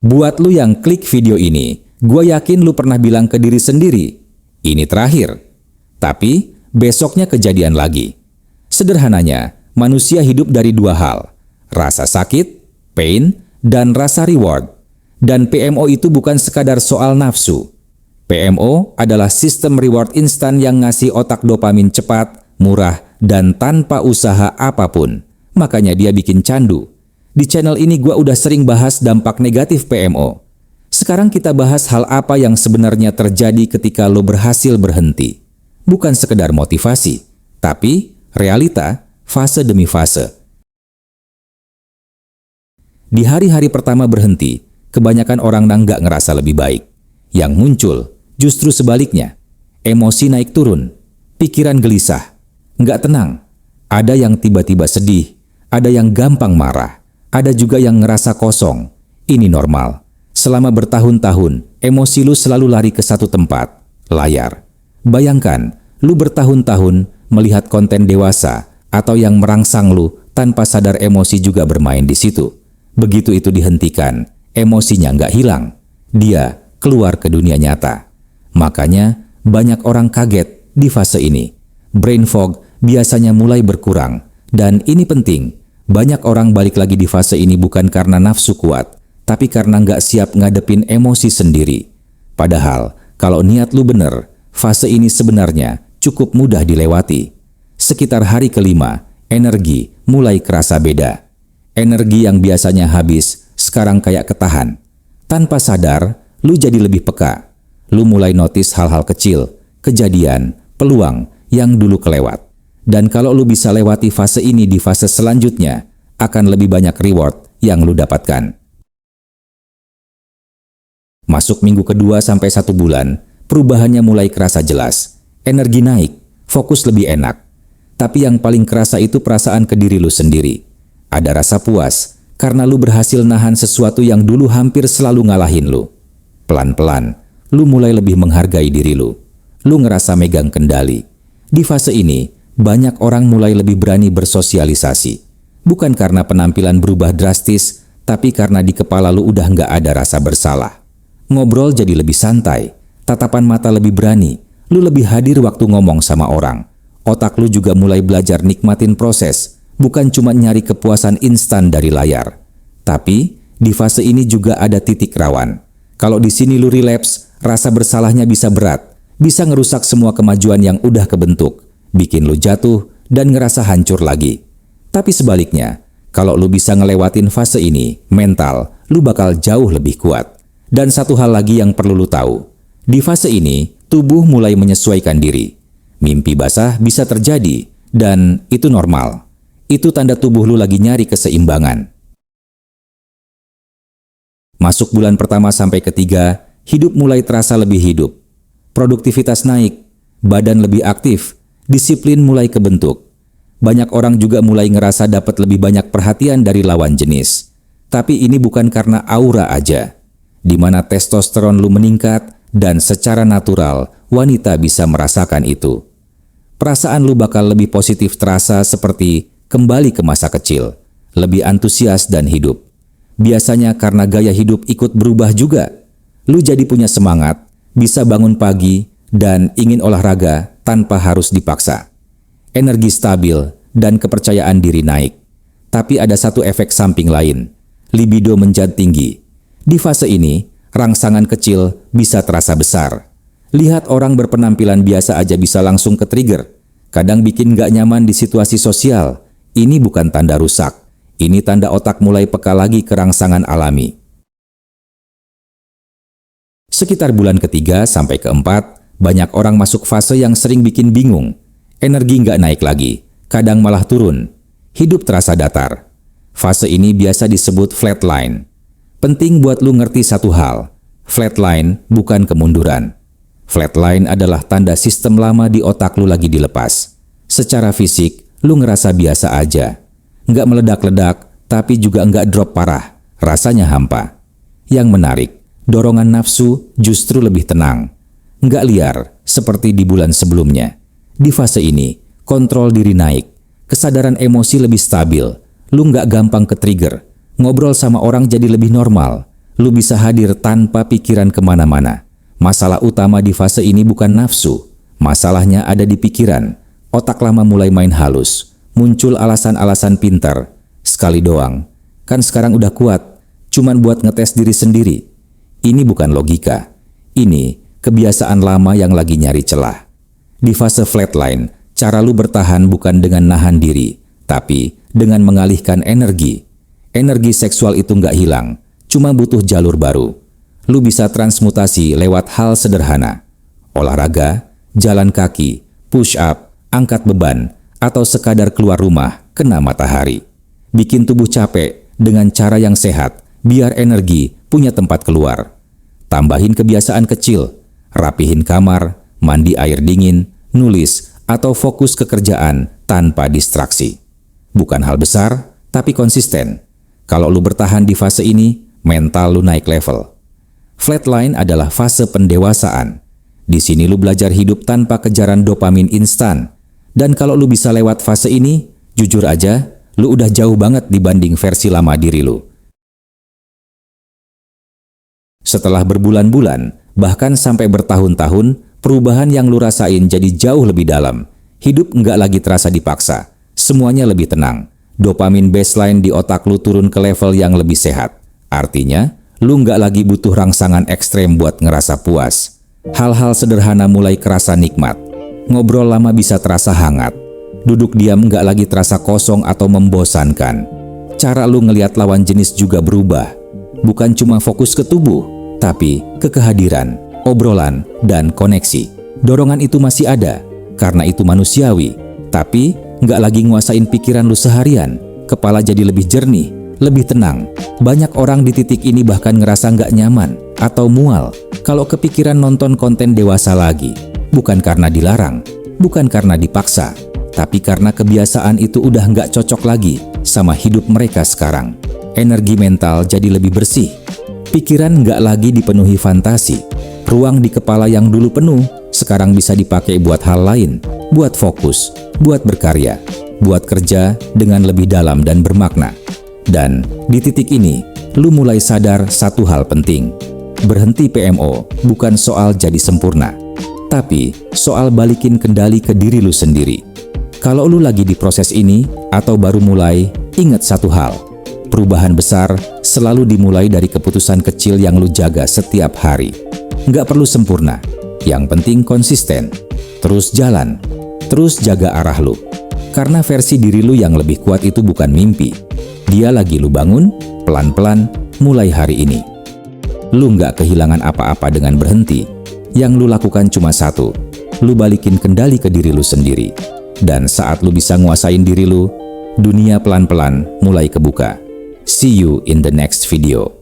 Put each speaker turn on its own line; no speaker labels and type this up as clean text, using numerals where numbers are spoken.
Buat lu yang klik video ini, gue yakin lu pernah bilang ke diri sendiri, ini terakhir. Tapi, besoknya kejadian lagi. Sederhananya, manusia hidup dari dua hal, rasa sakit, pain, dan rasa reward. Dan PMO itu bukan sekadar soal nafsu. PMO adalah sistem reward instan yang ngasih otak dopamin cepat, murah, dan tanpa usaha apapun. Makanya dia bikin candu. Di channel ini gua udah sering bahas dampak negatif PMO. Sekarang kita bahas hal apa yang sebenarnya terjadi ketika lo berhasil berhenti. Bukan sekedar motivasi, tapi realita fase demi fase. Di hari-hari pertama berhenti, kebanyakan orang nggak ngerasa lebih baik. Yang muncul justru sebaliknya. Emosi naik turun, pikiran gelisah, nggak tenang. Ada yang tiba-tiba sedih, ada yang gampang marah. Ada juga yang ngerasa kosong. Ini normal. Selama bertahun-tahun, emosi lu selalu lari ke satu tempat, layar. Bayangkan, lu bertahun-tahun melihat konten dewasa atau yang merangsang lu tanpa sadar emosi juga bermain di situ. Begitu itu dihentikan, emosinya nggak hilang. Dia keluar ke dunia nyata. Makanya, banyak orang kaget di fase ini. Brain fog biasanya mulai berkurang. Dan ini penting. Banyak orang balik lagi di fase ini bukan karena nafsu kuat, tapi karena nggak siap ngadepin emosi sendiri. Padahal, kalau niat lu bener, fase ini sebenarnya cukup mudah dilewati. Sekitar hari kelima, energi mulai kerasa beda. Energi yang biasanya habis, sekarang kayak ketahan. Tanpa sadar, lu jadi lebih peka. Lu mulai notice hal-hal kecil, kejadian, peluang yang dulu kelewat. Dan kalau lu bisa lewati fase ini di fase selanjutnya, akan lebih banyak reward yang lu dapatkan. Masuk minggu kedua sampai 1 bulan, perubahannya mulai kerasa jelas. Energi naik, fokus lebih enak. Tapi yang paling kerasa itu perasaan ke diri lu sendiri. Ada rasa puas, karena lu berhasil nahan sesuatu yang dulu hampir selalu ngalahin lu. Pelan-pelan, lu mulai lebih menghargai diri lu. Lu ngerasa megang kendali. Di fase ini, banyak orang mulai lebih berani bersosialisasi. Bukan karena penampilan berubah drastis, tapi karena di kepala lu udah nggak ada rasa bersalah. Ngobrol jadi lebih santai, tatapan mata lebih berani, lu lebih hadir waktu ngomong sama orang. Otak lu juga mulai belajar nikmatin proses, bukan cuma nyari kepuasan instan dari layar. Tapi, di fase ini juga ada titik rawan. Kalau di sini lu relapse, rasa bersalahnya bisa berat, bisa ngerusak semua kemajuan yang udah kebentuk. Bikin lu jatuh dan ngerasa hancur lagi. Tapi sebaliknya, kalau lu bisa ngelewatin fase ini, mental lu bakal jauh lebih kuat. Dan satu hal lagi yang perlu lu tahu, di fase ini tubuh mulai menyesuaikan diri. Mimpi basah bisa terjadi dan itu normal. Itu tanda tubuh lu lagi nyari keseimbangan. Masuk bulan pertama sampai ketiga, hidup mulai terasa lebih hidup. Produktivitas naik, badan lebih aktif, disiplin mulai kebentuk. Banyak orang juga mulai ngerasa dapat lebih banyak perhatian dari lawan jenis. Tapi ini bukan karena aura aja, di mana testosteron lu meningkat dan secara natural wanita bisa merasakan itu. Perasaan lu bakal lebih positif terasa seperti kembali ke masa kecil, lebih antusias dan hidup. Biasanya karena gaya hidup ikut berubah juga. Lu jadi punya semangat, bisa bangun pagi, dan ingin olahraga tanpa harus dipaksa. Energi stabil dan kepercayaan diri naik. Tapi ada satu efek samping lain. Libido menjadi tinggi. Di fase ini, rangsangan kecil bisa terasa besar. Lihat orang berpenampilan biasa aja bisa langsung ke-trigger. Kadang bikin gak nyaman di situasi sosial. Ini bukan tanda rusak. Ini tanda otak mulai peka lagi ke rangsangan alami. Sekitar bulan ketiga sampai keempat, banyak orang masuk fase yang sering bikin bingung. Energi nggak naik lagi, kadang malah turun. Hidup terasa datar. Fase ini biasa disebut flatline. Penting buat lu ngerti satu hal, flatline bukan kemunduran. Flatline adalah tanda sistem lama di otak lu lagi dilepas. Secara fisik, lu ngerasa biasa aja. Nggak meledak-ledak, tapi juga nggak drop parah. Rasanya hampa. Yang menarik, dorongan nafsu justru lebih tenang. Nggak liar, seperti di bulan sebelumnya. Di fase ini, kontrol diri naik, kesadaran emosi lebih stabil, lu nggak gampang ke-trigger, ngobrol sama orang jadi lebih normal, Lu bisa hadir tanpa pikiran kemana-mana. Masalah utama di fase ini bukan nafsu. Masalahnya ada di pikiran. Otak lama mulai main halus. Muncul alasan-alasan pintar. Sekali doang. Kan sekarang udah kuat. Cuman buat ngetes diri sendiri. Ini bukan logika. Ini kebiasaan lama yang lagi nyari celah. Di fase flatline, cara lu bertahan bukan dengan nahan diri, tapi dengan mengalihkan energi. Energi seksual itu nggak hilang, cuma butuh jalur baru. Lu bisa transmutasi lewat hal sederhana. Olahraga, jalan kaki, push up, angkat beban, atau sekadar keluar rumah kena matahari. Bikin tubuh capek dengan cara yang sehat, biar energi punya tempat keluar. Tambahin kebiasaan kecil, rapihin kamar, mandi air dingin, nulis, atau fokus ke kerjaan tanpa distraksi. Bukan hal besar, tapi konsisten. Kalau lu bertahan di fase ini, mental lu naik level. Flatline adalah fase pendewasaan. Di sini lu belajar hidup tanpa kejaran dopamin instan. Dan kalau lu bisa lewat fase ini, jujur aja, lu udah jauh banget dibanding versi lama diri lu. Setelah berbulan-bulan, bahkan sampai bertahun-tahun, perubahan yang lu rasain jadi jauh lebih dalam. Hidup nggak lagi terasa dipaksa. Semuanya lebih tenang. Dopamin baseline di otak lu turun ke level yang lebih sehat. Artinya, lu nggak lagi butuh rangsangan ekstrem buat ngerasa puas. Hal-hal sederhana mulai kerasa nikmat. Ngobrol lama bisa terasa hangat. Duduk diam nggak lagi terasa kosong atau membosankan. Cara lu ngelihat lawan jenis juga berubah. Bukan cuma fokus ke tubuh, tapi ke kehadiran, obrolan, dan koneksi. Dorongan itu masih ada, karena itu manusiawi. Tapi, nggak lagi nguasain pikiran lu seharian. Kepala jadi lebih jernih, lebih tenang. Banyak orang di titik ini bahkan ngerasa nggak nyaman atau mual kalau kepikiran nonton konten dewasa lagi. Bukan karena dilarang, bukan karena dipaksa, tapi karena kebiasaan itu udah nggak cocok lagi sama hidup mereka sekarang. Energi mental jadi lebih bersih. Pikiran nggak lagi dipenuhi fantasi. Ruang di kepala yang dulu penuh, sekarang bisa dipakai buat hal lain. Buat fokus, buat berkarya, buat kerja dengan lebih dalam dan bermakna. Dan di titik ini, lu mulai sadar satu hal penting. Berhenti PMO bukan soal jadi sempurna, tapi soal balikin kendali ke diri lu sendiri. Kalau lu lagi di proses ini atau baru mulai, ingat satu hal. Perubahan besar selalu dimulai dari keputusan kecil yang lu jaga setiap hari. Nggak perlu sempurna, yang penting konsisten. Terus jalan, terus jaga arah lu. Karena versi diri lu yang lebih kuat itu bukan mimpi. Dia lagi lu bangun, pelan-pelan, mulai hari ini. Lu nggak kehilangan apa-apa dengan berhenti. Yang lu lakukan cuma satu, lu balikin kendali ke diri lu sendiri. Dan saat lu bisa nguasain diri lu, dunia pelan-pelan mulai kebuka. See you in the next video.